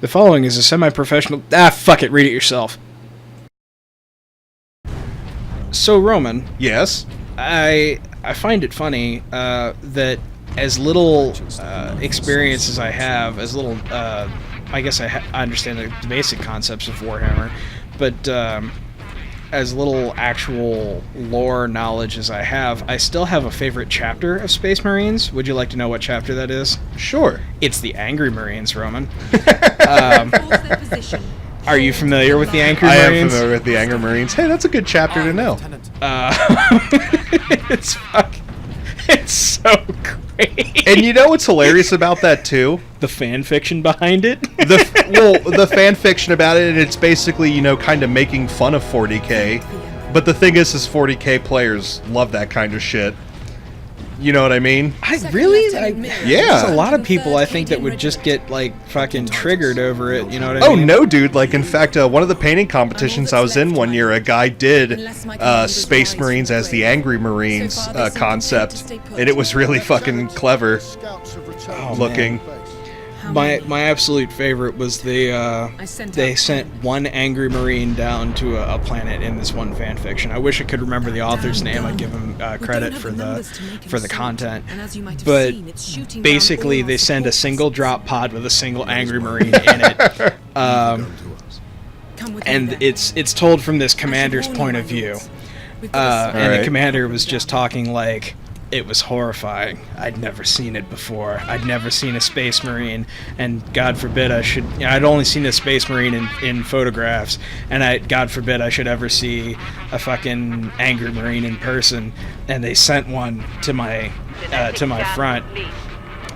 The following is a semi-professional... fuck it, read it yourself. So, Roman. Yes? I find it funny that as little experience as I have, as little... I guess I understand the basic concepts of Warhammer, but as little actual lore knowledge as I have, I still have a favorite chapter of Space Marines. Would you like to know what chapter that is? Sure. It's the Angry Marines, Roman. Are you familiar with the Angry Marines? I am familiar with the Angry Marines. Hey, that's a good chapter to know. It's so great. And you know what's hilarious about that too? The fan fiction behind it. The fan fiction about it, and it's basically, kind of making fun of 40K. But the thing is 40K players love that kind of shit. You know what I mean? Yeah. There's a lot of people, I think, that would just get, fucking triggered over it, you know what I mean? Oh, no, dude. In fact, one of the painting competitions I was in one year, a guy did Space Marines as the Angry Marines concept, and it was really fucking clever looking. Man. My absolute favorite was they sent one Angry Marine down to a planet in this one fan fiction. I wish I could remember the author's name. I'd give him credit for the content. But basically, they send a single drop pod with a single Angry Marine in it, and it's told from this commander's point of view. And the commander was just talking like, it was horrifying. I'd never seen it before. I'd never seen a Space Marine, and God forbid I'd only seen a Space Marine in photographs, and God forbid I should ever see a fucking Angry Marine in person. And they sent one to my front.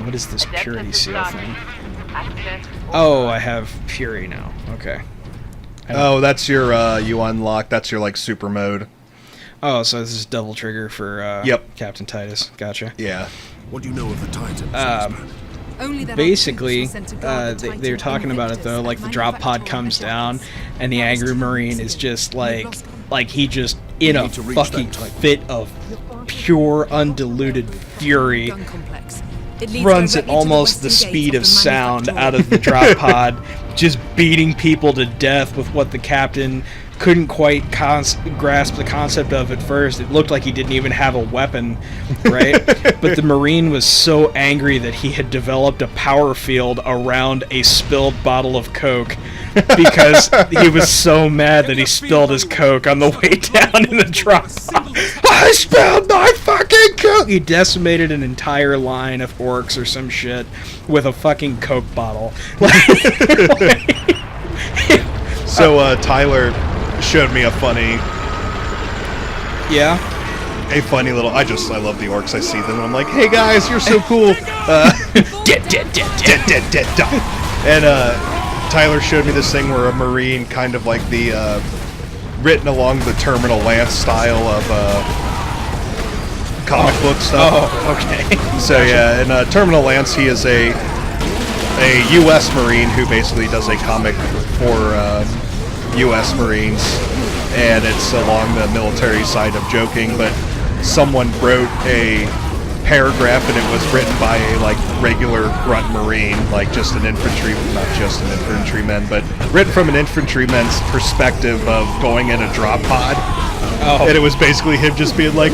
What is this purity seal thing? Oh, I have purity now. Okay. Oh, that's your you unlock. That's your super mode. Oh, so this is double trigger for Captain Titus. Gotcha. Yeah. What do you know of the Titans? Basically, they're talking about it though. The drop pod comes down, and the Angry Marine is just like he just in a fucking fit of pure undiluted fury runs at almost the speed of sound out of the drop pod, just beating people to death with what the captain couldn't quite grasp the concept of at first. It looked like he didn't even have a weapon, right? But the Marine was so angry that he had developed a power field around a spilled bottle of Coke because he was so mad that he spilled his Coke on the way down in the drop. I spilled my fucking Coke! He decimated an entire line of orcs or some shit with a fucking Coke bottle. So, Tyler showed me a funny little... I love the orcs. I see them and I'm like, hey guys, you're so cool. Dead. And Tyler showed me this thing where a Marine kind of like the written along the Terminal Lance style of comic book stuff. Oh, okay. So yeah, in Terminal Lance, he is a U.S. Marine who basically does a comic for U.S. Marines, and it's along the military side of joking, but someone wrote a paragraph and it was written by a regular grunt Marine, just an infantryman, not just an infantryman, but written from an infantryman's perspective of going in a drop pod. And it was basically him just being like,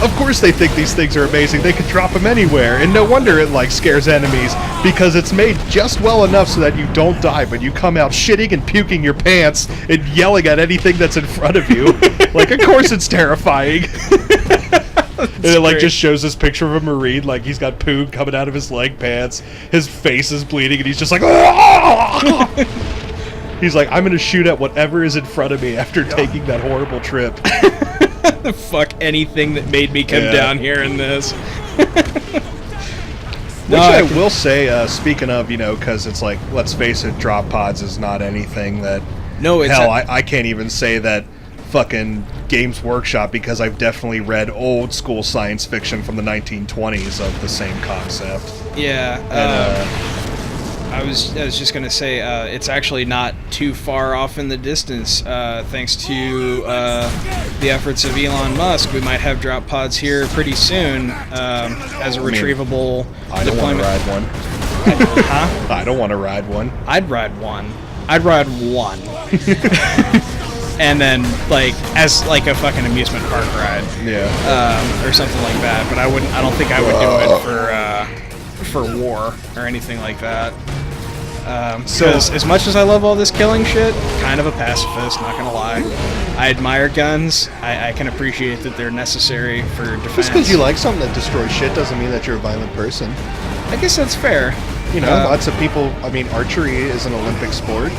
of course they think these things are amazing, they could drop them anywhere, and no wonder it scares enemies, because it's made just well enough so that you don't die, but you come out shitting and puking your pants and yelling at anything that's in front of you. Of course it's terrifying. And it just shows this picture of a Marine, he's got poo coming out of his leg pants, his face is bleeding, and he's just like, Aah! He's like, I'm gonna shoot at whatever is in front of me after taking that horrible trip. Fuck anything that made me come down here in this. Which I will say, speaking of, because it's let's face it, drop pods is not anything that... No, it's... Hell, I can't even say that fucking Games Workshop, because I've definitely read old school science fiction from the 1920s of the same concept. Yeah, I was just gonna say it's actually not too far off in the distance. Thanks to the efforts of Elon Musk, we might have drop pods here pretty soon as a retrievable I don't want to ride one. Huh? I don't want to ride one. I'd ride one. And then, like, as, like, a fucking amusement park ride. Yeah. Or something like that. But I don't think I would do it for war or anything like that. So, as much as I love all this killing shit, kind of a pacifist, not gonna lie. I admire guns. I can appreciate that they're necessary for defense. Just because you like something that destroys shit doesn't mean that you're a violent person. I guess that's fair. You know, lots of people, I mean, archery is an Olympic sport,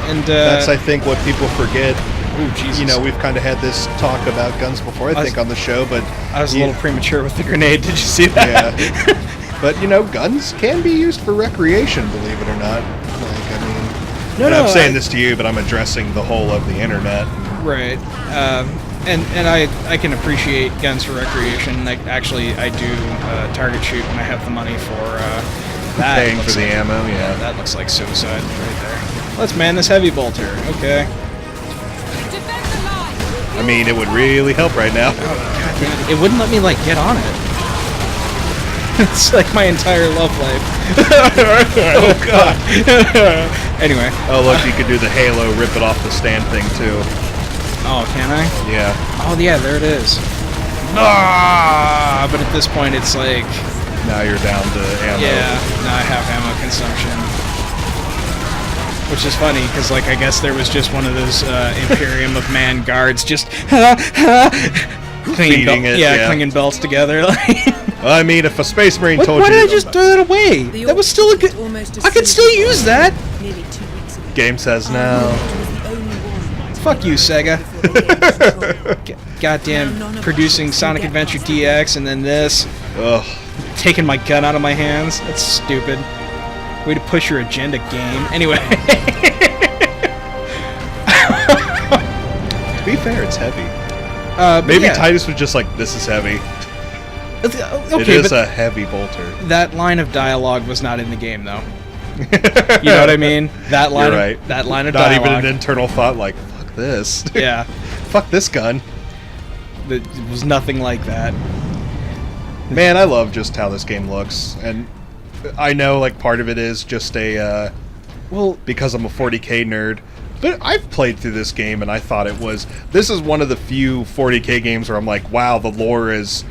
and that's, I think, what people forget. Ooh, Jesus. You know, we've kind of had this talk about guns before, I think, on the show, but... I was a little premature with the grenade, did you see that? Yeah. But, you know, guns can be used for recreation, believe it or not. Like, I mean... No, I'm saying this to you, but I'm addressing the whole of the internet. Right. And I can appreciate guns for recreation. Like, actually, I do target shoot when I have the money for that. Paying for the ammo, yeah. That looks like suicide right there. Let's man this heavy bolter. Okay. I mean, it would really help right now. God damn it. It wouldn't let me, like, get on it. It's like my entire love life. Oh, God. Anyway. Oh, look, you could do the Halo rip it off the stand thing, too. Oh, can I? Yeah. Oh, yeah, there it is. Ah! But at this point, it's like... Now you're down to ammo. Yeah, now I have ammo consumption. Which is funny, because, like, I guess there was just one of those Imperium of Man guards just... Feeding it, yeah. Clinging belts together. Well, I mean, if a Space Marine told why you... did I just throw that away? That was still a good... I could still use that! Game says no. Fuck you, Sega. Goddamn producing Sonic Adventure DX and then this. Ugh. Taking my gun out of my hands. That's stupid. Way to push your agenda, game. Anyway. To be fair, it's heavy. Maybe Titus was just like, this is heavy. Okay, it is a heavy bolter. That line of dialogue was not in the game, though. You know what I mean? That line. You're right. That line of not dialogue. Not even an internal thought like, fuck this. Yeah. Fuck this gun. It was nothing like that. Man, I love just how this game looks, and I know like part of it is just a because I'm a 40K nerd. But I've played through this game and I thought this is one of the few 40K games where I'm like, wow, the lore is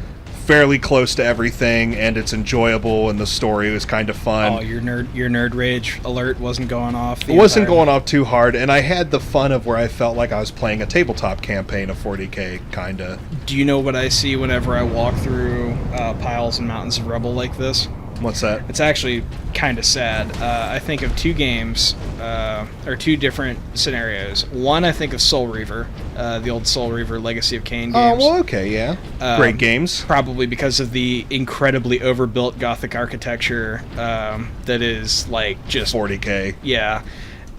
fairly close to everything and it's enjoyable and the story was kind of fun. Oh, your nerd rage alert wasn't going off. It wasn't going off too hard, and I had the fun of where I felt like I was playing a tabletop campaign of 40K, kinda. Do you know what I see whenever I walk through piles and mountains of rubble like this? What's that? It's actually kind of sad. I think of two games, or two different scenarios. One, I think of Soul Reaver, the old Soul Reaver Legacy of Kain games. Oh, well, okay, yeah. Great games. Probably because of the incredibly overbuilt Gothic architecture that is, like, just... 40K. Yeah.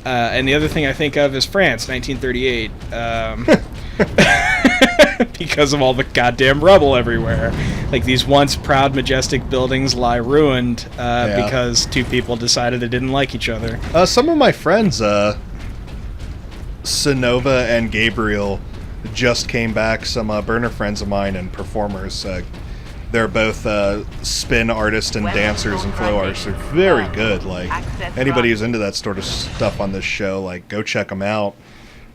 And the other thing I think of is France, 1938. Because of all the goddamn rubble everywhere. Like, these once proud, majestic buildings lie ruined because two people decided they didn't like each other. Some of my friends, Sonova and Gabriel, just came back. Some burner friends of mine and performers. They're both spin artists and dancers and flow artists. They're very good. Like, anybody who's into that sort of stuff on this show, like, go check them out.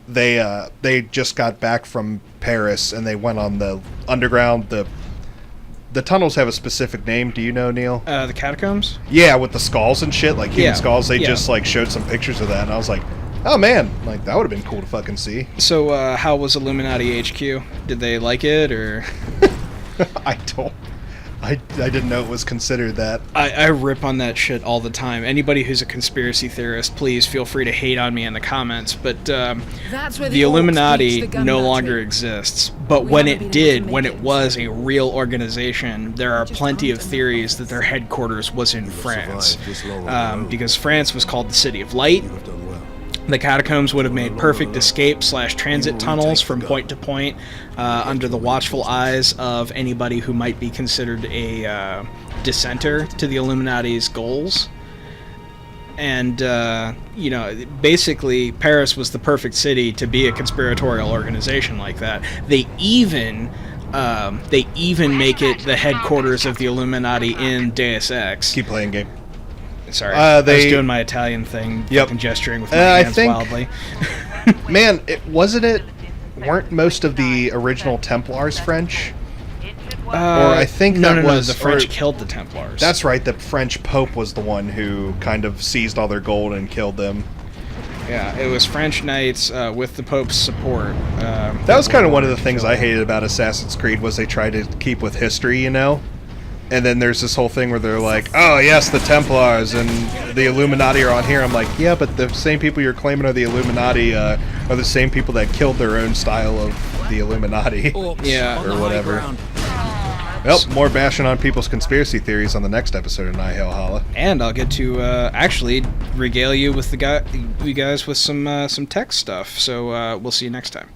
They just got back from Paris and they went on the underground. The tunnels have a specific name. Do you know, Neil? The catacombs? Yeah, with the skulls and shit, like human skulls. They just like showed some pictures of that, and I was like, oh man, like that would have been cool to fucking see. So, how was Illuminati HQ? Did they like it, or? I didn't know it was considered that. I rip on that shit all the time. Anybody who's a conspiracy theorist, please feel free to hate on me in the comments. But the Illuminati no longer exists. But when it did, when it was a real organization, there are plenty of theories that their headquarters was in France. Because France was called the City of Light. The catacombs would have made perfect escape/transit tunnels from point to point under the watchful eyes of anybody who might be considered a dissenter to the Illuminati's goals. And, basically, Paris was the perfect city to be a conspiratorial organization like that. They even make it the headquarters of the Illuminati in Deus Ex. Keep playing game. Sorry, I was they doing my Italian thing, Yep. and gesturing with my hands wildly. Man, weren't most of the original Templars French? Or I think the French killed the Templars. That's right, the French Pope was the one who kind of seized all their gold and killed them. Yeah, it was French knights with the Pope's support. That was kind of one of the things I hated about Assassin's Creed, was they tried to keep with history, you know? And then there's this whole thing where they're like, oh yes, the Templars and the Illuminati are on here. I'm like, yeah, but the same people you're claiming are the Illuminati are the same people that killed their own style of the Illuminati. Yeah. Or whatever. Well, more bashing on people's conspiracy theories on the next episode of Nihilhalla. And I'll get to actually regale you with you guys with some tech stuff. So we'll see you next time.